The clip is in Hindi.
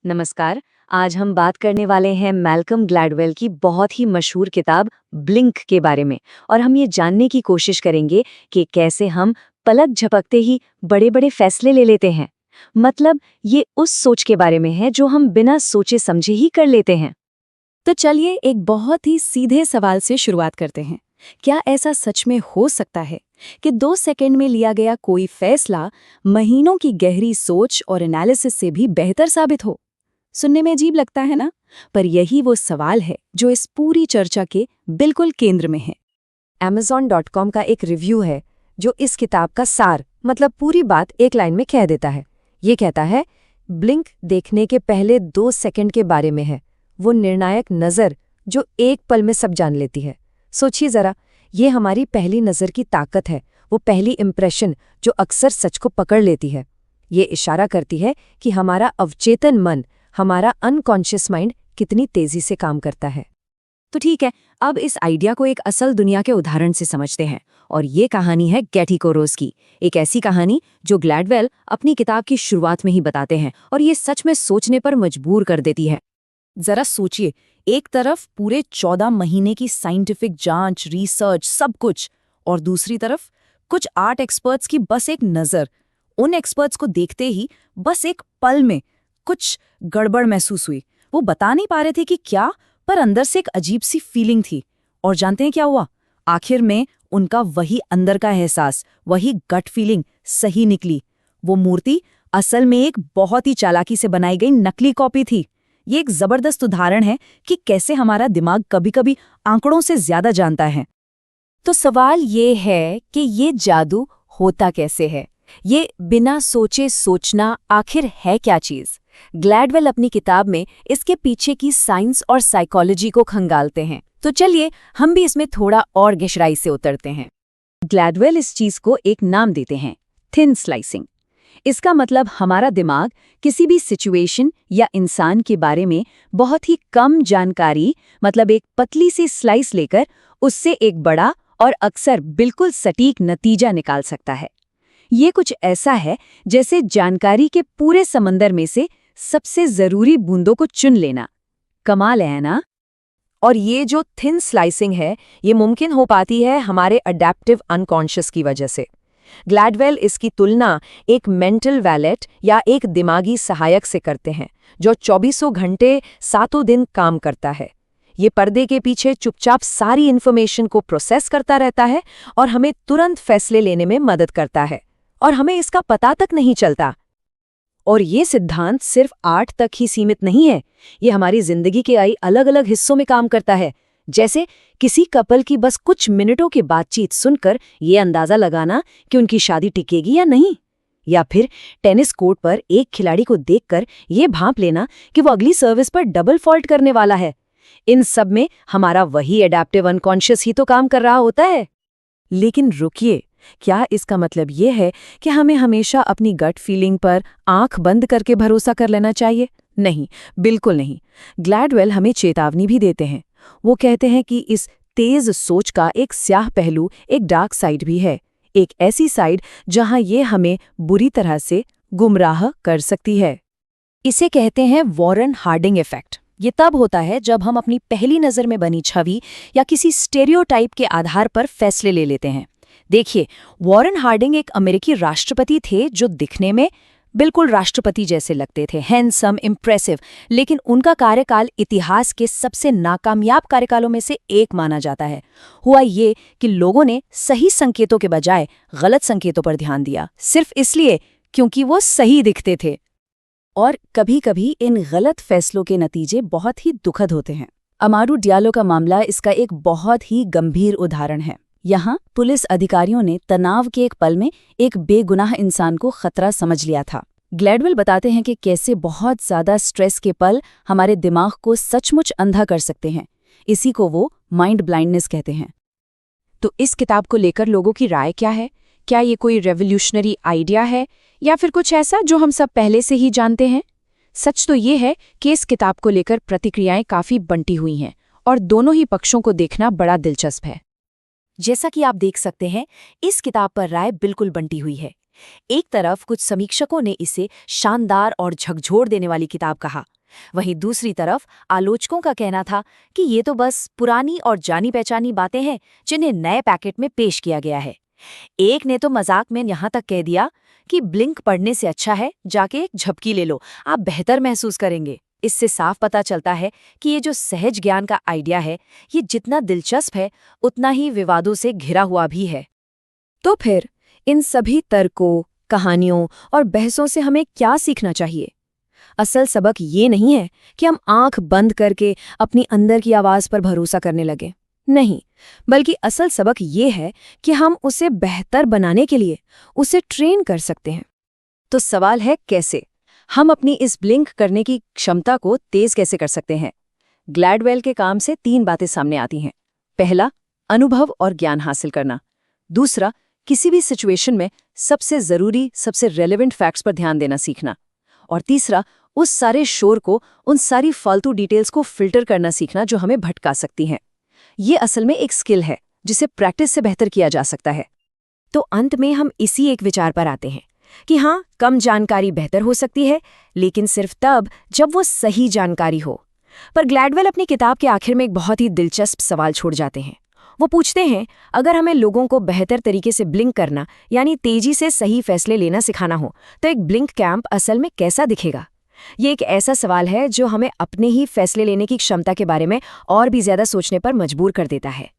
नमस्कार। आज हम बात करने वाले हैं मैल्कम ग्लैडवेल की बहुत ही मशहूर किताब ब्लिंक के बारे में। और हम ये जानने की कोशिश करेंगे कि कैसे हम पलक झपकते ही बड़े-बड़े फैसले ले लेते हैं। मतलब ये उस सोच के बारे में है जो हम बिना सोचे समझे ही कर लेते हैं। तो चलिए एक बहुत ही सीधे सवाल से शुरुआत करते हैं। क्या ऐसा सच में हो सकता है कि 2 सेकंड में लिया गया कोई फैसला महीनों की गहरी सोच और एनालिसिस से भी बेहतर साबित हो? सुनने में अजीब लगता है ना? पर यही वो सवाल है जो इस पूरी चर्चा के बिल्कुल केंद्र में है। Amazon.com का एक रिव्यू है जो इस किताब का सार मतलब पूरी बात एक लाइन में कह देता है। ये कहता है, ब्लिंक देखने के पहले 2 सेकंड के बारे में है, वो निर्णायक नज़र जो एक पल में सब जान लेती है। सोचिए ज़रा, ये हमारी पहली नज़र की ताकत है, वो पहली इम्प्रेशन जो अक्सर सच को पकड़ लेती है। ये इशारा करती है कि हमारा अवचेतन मन, हमारा अनकॉन्शियस माइंड कितनी तेज़ी से काम करता है। तो ठीक है, अब इस आइडिया को एक असल दुनिया के उदाहरण से समझते हैं। और ये कहानी है गैटी कोरोस की, एक ऐसी कहानी जो ग्लैडवेल अपनी किताब की शुरुआत में ही बताते हैं और ये सच में सोचने पर मजबूर कर देती है। जरा सोचिए, एक तरफ पूरे 14 महीने की साइंटिफिक जांच, रिसर्च, सब कुछ, और दूसरी तरफ कुछ आर्ट एक्सपर्ट्स की बस एक नज़र। उन एक्सपर्ट्स को देखते ही बस एक पल में कुछ गड़बड़ महसूस हुई। वो बता नहीं पा रहे थे कि क्या, पर अंदर से एक अजीब सी फीलिंग थी। और जानते हैं क्या हुआ? आखिर में उनका वही अंदर का एहसास, वही गट फीलिंग सही निकली। वो मूर्ति असल में एक बहुत ही चालाकी से बनाई गई नकली कॉपी थी। ये एक जबरदस्त उदाहरण है कि कैसे हमारा दिमाग कभी-कभी आंकड़ों से ज्यादा जानता है। तो सवाल ये है कि ये जादू होता कैसे है? ये बिना सोचे सोचना आखिर है क्या चीज? ग्लैडवेल अपनी किताब में इसके पीछे की साइंस और साइकोलॉजी को खंगालते हैं। तो चलिए हम भी इसमें थोड़ा और गहराई से उतरते हैं। ग्लैडवेल इस चीज को एक नाम देते हैं, थिन स्लाइसिंग। इसका मतलब हमारा दिमाग किसी भी सिचुएशन या इंसान के बारे में बहुत ही कम जानकारी, मतलब एक पतली सी स्लाइस लेकर उससे एक बड़ा और अक्सर बिल्कुल सटीक नतीजा निकाल सकता है। ये कुछ ऐसा है जैसे जानकारी के पूरे समंदर में से सबसे जरूरी बूंदों को चुन लेना। कमाल है ना? और ये जो थिन स्लाइसिंग है, ये मुमकिन हो पाती है हमारे अडेप्टिव अनकॉन्शियस की वजह से। ग्लैडवेल इसकी तुलना एक मेंटल वैलेट या एक दिमागी सहायक से करते हैं जो 24 घंटे 7 दिन काम करता है। ये पर्दे के पीछे चुपचाप सारी इन्फॉर्मेशन को प्रोसेस करता रहता है और हमें तुरंत फैसले लेने में मदद करता है, और हमें इसका पता तक नहीं चलता। और ये सिद्धांत सिर्फ आर्ट तक ही सीमित नहीं है, ये हमारी जिंदगी के कई अलग-अलग हिस्सों में काम करता है। जैसे किसी कपल की बस कुछ मिनटों की बातचीत सुनकर ये अंदाजा लगाना कि उनकी शादी टिकेगी या नहीं, या फिर टेनिस कोर्ट पर एक खिलाड़ी को देखकर ये भांप लेना कि वो अगली सर्विस पर डबल फॉल्ट करने वाला है। इन सब में हमारा वही एडेप्टिव अनकॉन्शियस ही तो काम कर रहा होता है। लेकिन रुकिए, क्या इसका मतलब ये है कि हमें हमेशा अपनी गट फीलिंग पर आंख बंद करके भरोसा कर लेना चाहिए? नहीं, बिल्कुल नहीं। ग्लैडवेल हमें चेतावनी भी देते हैं। वो कहते हैं कि इस तेज सोच का एक स्याह पहलू, एक डार्क साइड भी है, एक ऐसी साइड जहां ये हमें बुरी तरह से गुमराह कर सकती है। इसे कहते हैं वॉरेन हार्डिंग इफेक्ट। ये तब होता है जब हम अपनी पहली नज़र में बनी छवि या किसी स्टेरियोटाइप के आधार पर फैसले ले लेते हैं। देखिए, वॉरेन हार्डिंग एक अमेरिकी राष्ट्रपति थे जो दिखने में बिल्कुल राष्ट्रपति जैसे लगते थे, हैंडसम, इम्प्रेसिव, लेकिन उनका कार्यकाल इतिहास के सबसे नाकामयाब कार्यकालों में से एक माना जाता है। हुआ ये कि लोगों ने सही संकेतों के बजाय गलत संकेतों पर ध्यान दिया, सिर्फ इसलिए क्योंकि वो सही दिखते थे। और कभी-कभी इन गलत फैसलों के नतीजे बहुत ही दुखद होते हैं। अमारू डियालो का मामला इसका एक बहुत ही गंभीर उदाहरण है। यहाँ पुलिस अधिकारियों ने तनाव के एक पल में एक बेगुनाह इंसान को खतरा समझ लिया था। ग्लैडवेल बताते हैं कि कैसे बहुत ज्यादा स्ट्रेस के पल हमारे दिमाग को सचमुच अंधा कर सकते हैं। इसी को वो माइंड ब्लाइंडनेस कहते हैं। तो इस किताब को लेकर लोगों की राय क्या है? क्या ये कोई रेवोल्यूशनरी आइडिया है या फिर कुछ ऐसा जो हम सब पहले से ही जानते हैं? सच तो ये है कि इस किताब को लेकर प्रतिक्रियाएं काफी बंटी हुई हैं और दोनों ही पक्षों को देखना बड़ा दिलचस्प है। जैसा कि आप देख सकते हैं, इस किताब पर राय बिल्कुल बंटी हुई है। एक तरफ कुछ समीक्षकों ने इसे शानदार और झकझोर देने वाली किताब कहा, वहीं दूसरी तरफ आलोचकों का कहना था कि ये तो बस पुरानी और जानी पहचानी बातें हैं जिन्हें नए पैकेट में पेश किया गया है। एक ने तो मजाक में यहाँ तक कह दिया कि ब्लिंक पढ़ने से अच्छा है जाके एक झपकी ले लो, आप बेहतर महसूस करेंगे। इससे साफ पता चलता है कि ये जो सहज ज्ञान का आइडिया है, ये जितना दिलचस्प है उतना ही विवादों से घिरा हुआ भी है। तो फिर इन सभी तर्कों, कहानियों और बहसों से हमें क्या सीखना चाहिए? असल सबक ये नहीं है कि हम आंख बंद करके अपनी अंदर की आवाज पर भरोसा करने लगे। नहीं, बल्कि असल सबक ये है कि हम उसे बेहतर बनाने के लिए उसे ट्रेन कर सकते हैं। तो सवाल है कैसे? हम अपनी इस ब्लिंक करने की क्षमता को तेज कैसे कर सकते हैं? ग्लैडवेल के काम से 3 बातें सामने आती हैं। पहला, अनुभव और ज्ञान हासिल करना। दूसरा, किसी भी सिचुएशन में सबसे जरूरी, सबसे रेलेवेंट फैक्ट्स पर ध्यान देना सीखना। और तीसरा, उस सारे शोर को, उन सारी फालतू डिटेल्स को फिल्टर करना सीखना जो हमें भटका सकती हैं। ये असल में एक स्किल है जिसे प्रैक्टिस से बेहतर किया जा सकता है। तो अंत में हम इसी एक विचार पर आते हैं कि हाँ, कम जानकारी बेहतर हो सकती है, लेकिन सिर्फ तब जब वो सही जानकारी हो। पर ग्लैडवेल अपनी किताब के आखिर में एक बहुत ही दिलचस्प सवाल छोड़ जाते हैं। वो पूछते हैं, अगर हमें लोगों को बेहतर तरीके से ब्लिंक करना यानी तेजी से सही फैसले लेना सिखाना हो तो एक ब्लिंक कैंप असल में कैसा दिखेगा? ये एक ऐसा सवाल है जो हमें अपने ही फैसले लेने की क्षमता के बारे में और भी ज्यादा सोचने पर मजबूर कर देता है।